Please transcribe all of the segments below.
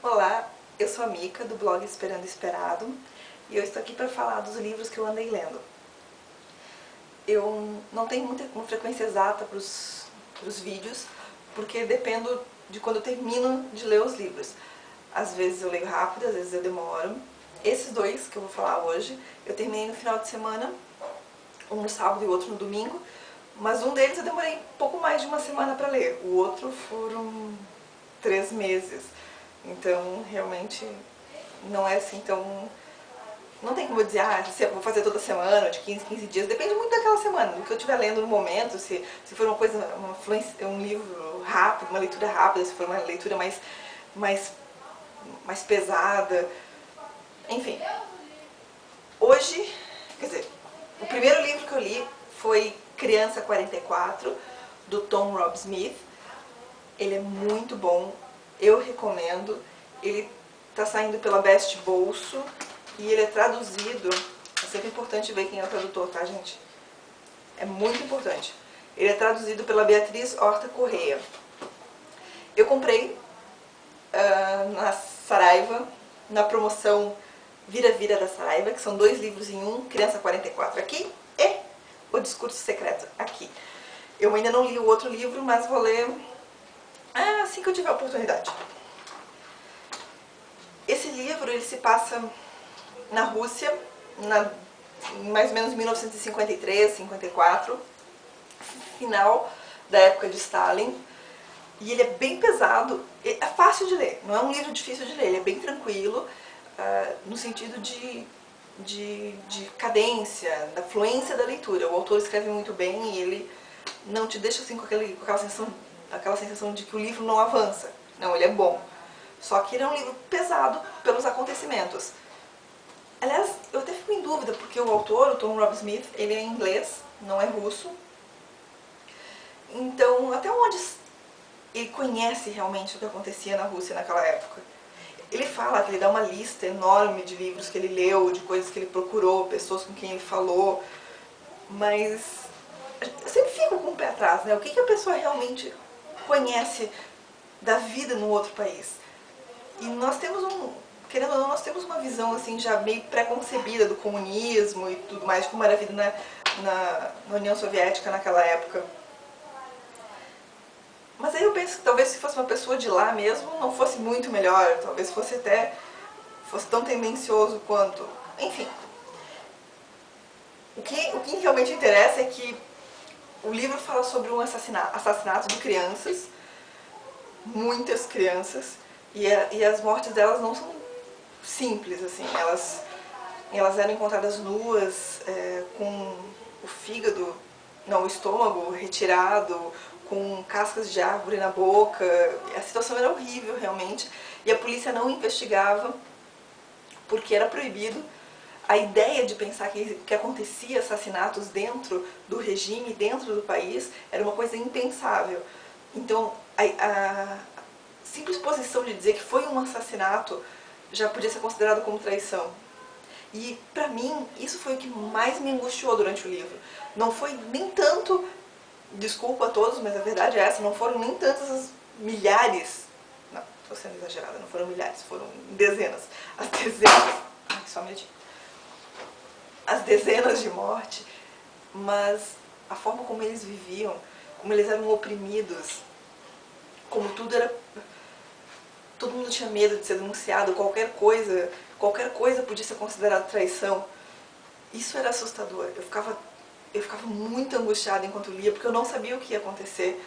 Olá, eu sou a Mica, do blog Esperando Esperado, e eu estou aqui para falar dos livros que eu andei lendo. Eu não tenho uma frequência exata para os vídeos, porque dependo de quando eu termino de ler os livros. Às vezes eu leio rápido, às vezes eu demoro. Esses dois que eu vou falar hoje, eu terminei no final de semana, um no sábado e o outro no domingo, mas um deles eu demorei pouco mais de uma semana para ler, o outro foram 3 meses. Então, realmente, não é assim tão... Não tem como eu dizer, se eu vou fazer toda semana, de 15 em 15 dias, depende muito daquela semana, do que eu estiver lendo no momento, se for uma coisa, um livro rápido, uma leitura rápida, se for uma leitura mais pesada, enfim. Hoje, quer dizer, o primeiro livro que eu li foi Criança 44, do Tom Robb-Smith. Ele é muito bom, eu recomendo. Ele está saindo pela Best Bolso e ele é traduzido. É sempre importante ver quem é o tradutor, tá, gente? É muito importante. Ele é traduzido pela Beatriz Horta Correia. Eu comprei na Saraiva, na promoção Vira Vira da Saraiva, que são 2 livros em um, Criança 44 aqui e O Discurso Secreto aqui. Eu ainda não li o outro livro, mas vou ler assim que eu tiver a oportunidade. Esse livro ele se passa na Rússia, mais ou menos 1953, 54, final da época de Stalin. E ele é bem pesado, é fácil de ler, não é um livro difícil de ler, ele é bem tranquilo, no sentido de cadência, da fluência da leitura. O autor escreve muito bem e ele não te deixa assim com aquela sensação de que o livro não avança. Não, ele é bom. Só que ele é um livro pesado pelos acontecimentos. Aliás, eu até fico em dúvida, porque o autor, o Tom Robb-Smith, ele é inglês, não é russo. Então, até onde ele conhece realmente o que acontecia na Rússia naquela época? Ele fala que ele dá uma lista enorme de livros que ele leu, de coisas que ele procurou, pessoas com quem ele falou, mas eu sempre fico com o pé atrás, né? O que a pessoa realmente conhece da vida no outro país? E nós temos querendo ou não, nós temos uma visão assim já meio pré-concebida do comunismo e tudo mais, de como era a vida na União Soviética naquela época. Mas aí eu penso que talvez se fosse uma pessoa de lá mesmo, não fosse muito melhor, talvez fosse tão tendencioso quanto. Enfim. O que realmente interessa é que o livro fala sobre um assassinato de crianças, muitas crianças, e as mortes delas não são simples, assim, elas eram encontradas nuas, com o fígado, não, o estômago retirado, com cascas de árvore na boca. A situação era horrível, realmente, e a polícia não investigava porque era proibido. A ideia de pensar que acontecia assassinatos dentro do regime, dentro do país, era uma coisa impensável. Então, a simples posição de dizer que foi um assassinato já podia ser considerado como traição. E, pra mim, isso foi o que mais me angustiou durante o livro. Não foi nem tanto, desculpa a todos, mas a verdade é essa, não foram nem tantas as milhares, não, estou sendo exagerada, não foram milhares, foram dezenas, as dezenas, só um minutinho, as dezenas de morte, mas a forma como eles viviam, como eles eram oprimidos, como todo mundo tinha medo de ser denunciado, qualquer coisa podia ser considerada traição. Isso era assustador. Eu ficava muito angustiada enquanto lia, porque eu não sabia o que ia acontecer.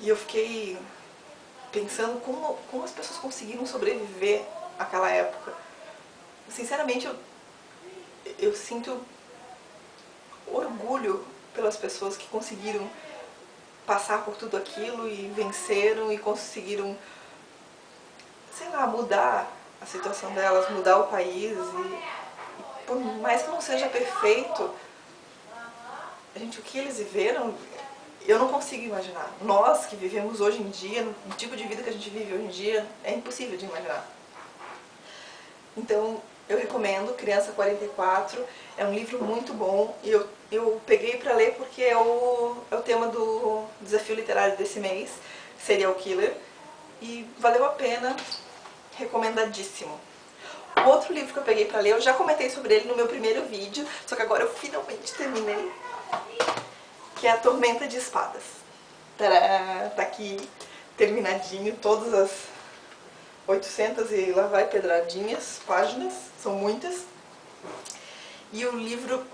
E eu fiquei pensando como as pessoas conseguiram sobreviver àquela época. Sinceramente, eu sinto orgulho pelas pessoas que conseguiram passar por tudo aquilo e venceram e conseguiram, sei lá, mudar a situação delas, mudar o país. E por mais que não seja perfeito, gente, o que eles viveram, eu não consigo imaginar. Nós que vivemos hoje em dia, no tipo de vida que a gente vive hoje em dia, é impossível de imaginar. Então, eu recomendo Criança 44, é um livro muito bom e eu peguei para ler porque é o tema do desafio literário desse mês, Serial Killer. e valeu a pena, recomendadíssimo. O outro livro que eu peguei pra ler, eu já comentei sobre ele no meu primeiro vídeo, só que agora eu finalmente terminei, que é A Tormenta de Espadas. Tadá, tá aqui, terminadinho, todas as 800 e lá vai pedradinhas, páginas, são muitas. E o livro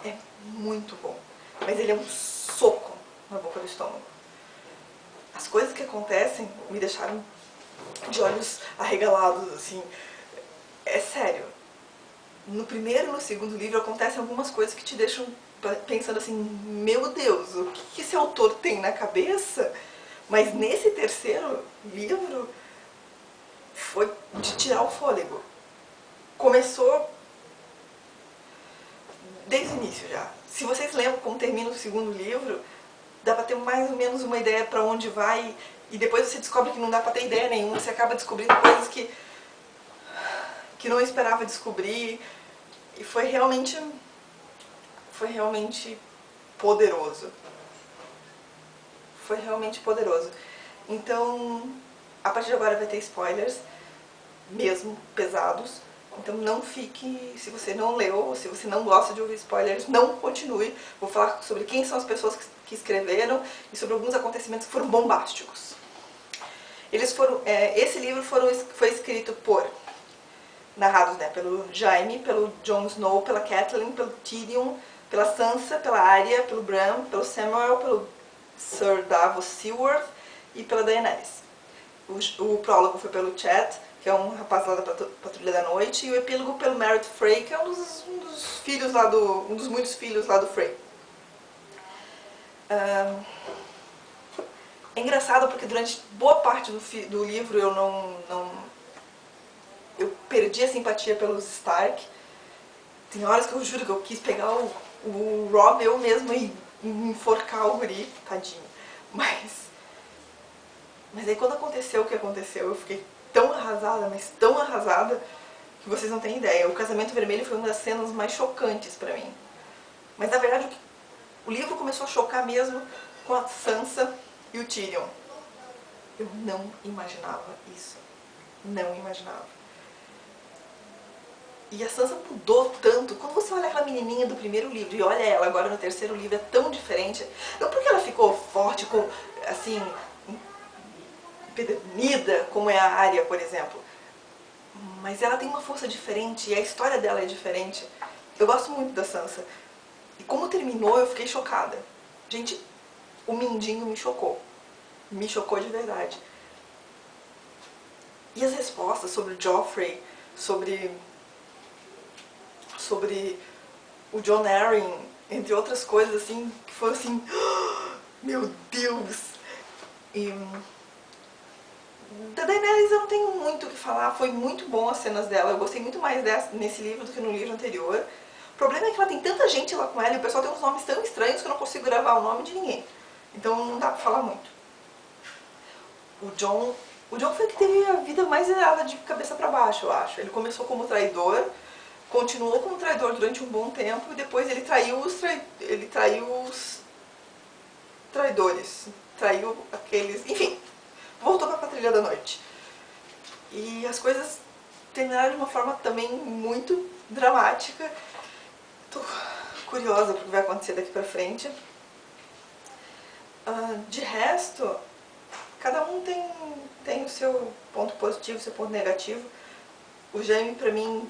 é muito bom, mas ele é um soco na boca do estômago. As coisas que acontecem me deixaram de olhos arregalados, assim. É sério. No primeiro e no segundo livro acontecem algumas coisas que te deixam pensando assim, meu Deus, o que esse autor tem na cabeça? Mas nesse terceiro livro foi de tirar o fôlego. Começou desde o início já. Se vocês lembram como termina o segundo livro, dá pra ter mais ou menos uma ideia pra onde vai, e depois você descobre que não dá pra ter ideia nenhuma, você acaba descobrindo coisas que não esperava descobrir, e foi realmente poderoso. Foi realmente poderoso. Então, a partir de agora vai ter spoilers, mesmo pesados. Então não fique, se você não leu, ou se você não gosta de ouvir spoilers, não continue. Vou falar sobre quem são as pessoas que escreveram e sobre alguns acontecimentos que foram bombásticos. Esse livro foi escrito por, narrados, né, pelo Jaime, pelo Jon Snow, pela Catelyn, pelo Tyrion, pela Sansa, pela Arya, pelo Bran, pelo Samuel, pelo Sir Davos Seaworth e pela Daenerys. O prólogo foi pelo Chat, que é um rapaz lá da Patrulha da Noite, e o epílogo pelo Merritt Frey, que é um dos filhos lá um dos muitos filhos lá do Frey. É engraçado porque durante boa parte do livro eu perdi a simpatia pelos Stark. Tem horas que eu juro que eu quis pegar o Robb eu mesma e enforcar o guri, tadinho. Mas aí quando aconteceu o que aconteceu, eu fiquei tão arrasada, mas tão arrasada, que vocês não têm ideia. O Casamento Vermelho foi uma das cenas mais chocantes pra mim. Mas na verdade o livro começou a chocar mesmo com a Sansa e o Tyrion. Eu não imaginava isso. Não imaginava. E a Sansa mudou tanto. Quando você olha aquela menininha do primeiro livro e olha ela agora no terceiro livro, é tão diferente. Não porque ela ficou forte, assim, empedernida, como é a Arya, por exemplo. Mas ela tem uma força diferente e a história dela é diferente. Eu gosto muito da Sansa. E como terminou, eu fiquei chocada. Gente, o Mindinho me chocou. Me chocou de verdade. E as respostas sobre o Joffrey, sobre o Jon Arryn, entre outras coisas assim, que foram assim, oh, meu Deus! E da Daenerys eu não tenho muito o que falar, foi muito bom as cenas dela, eu gostei muito mais nesse livro do que no livro anterior. O problema é que ela tem tanta gente lá com ela e o pessoal tem uns nomes tão estranhos que eu não consigo gravar o nome de ninguém. Então não dá pra falar muito. O Jon foi o que teve a vida mais errada de cabeça pra baixo, eu acho. Ele começou como traidor, continuou como traidor durante um bom tempo e depois ele traiu os traidores. Traiu aqueles... Enfim, voltou pra Patrulha da Noite. E as coisas terminaram de uma forma também muito dramática. Tô curiosa pro que vai acontecer daqui pra frente. De resto, cada um tem o seu ponto positivo, o seu ponto negativo. O Jaime, pra mim,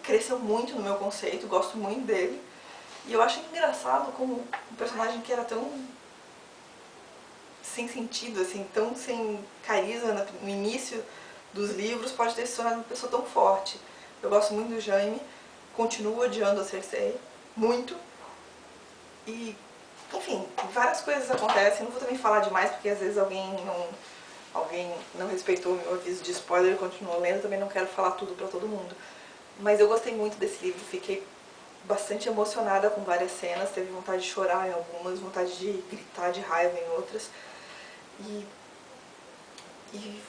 cresceu muito no meu conceito, gosto muito dele. E eu acho engraçado como um personagem que era tão sem sentido, assim, tão sem carisma no início dos livros, pode ter se tornado uma pessoa tão forte. Eu gosto muito do Jaime, continuo odiando a Cersei, muito. E, enfim, várias coisas acontecem, não vou também falar demais, porque às vezes alguém não respeitou o meu aviso de spoiler e continuou lendo, também não quero falar tudo pra todo mundo. Mas eu gostei muito desse livro, fiquei bastante emocionada com várias cenas, teve vontade de chorar em algumas, vontade de gritar de raiva em outras. E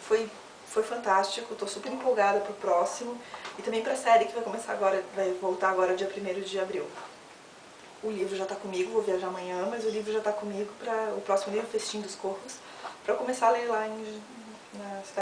foi fantástico, tô super empolgada pro próximo e também pra série que vai voltar agora dia 1º de abril. O livro já tá comigo, vou viajar amanhã, mas o livro já tá comigo para o próximo livro, Festim dos Corvos, pra eu começar a ler lá na cidade.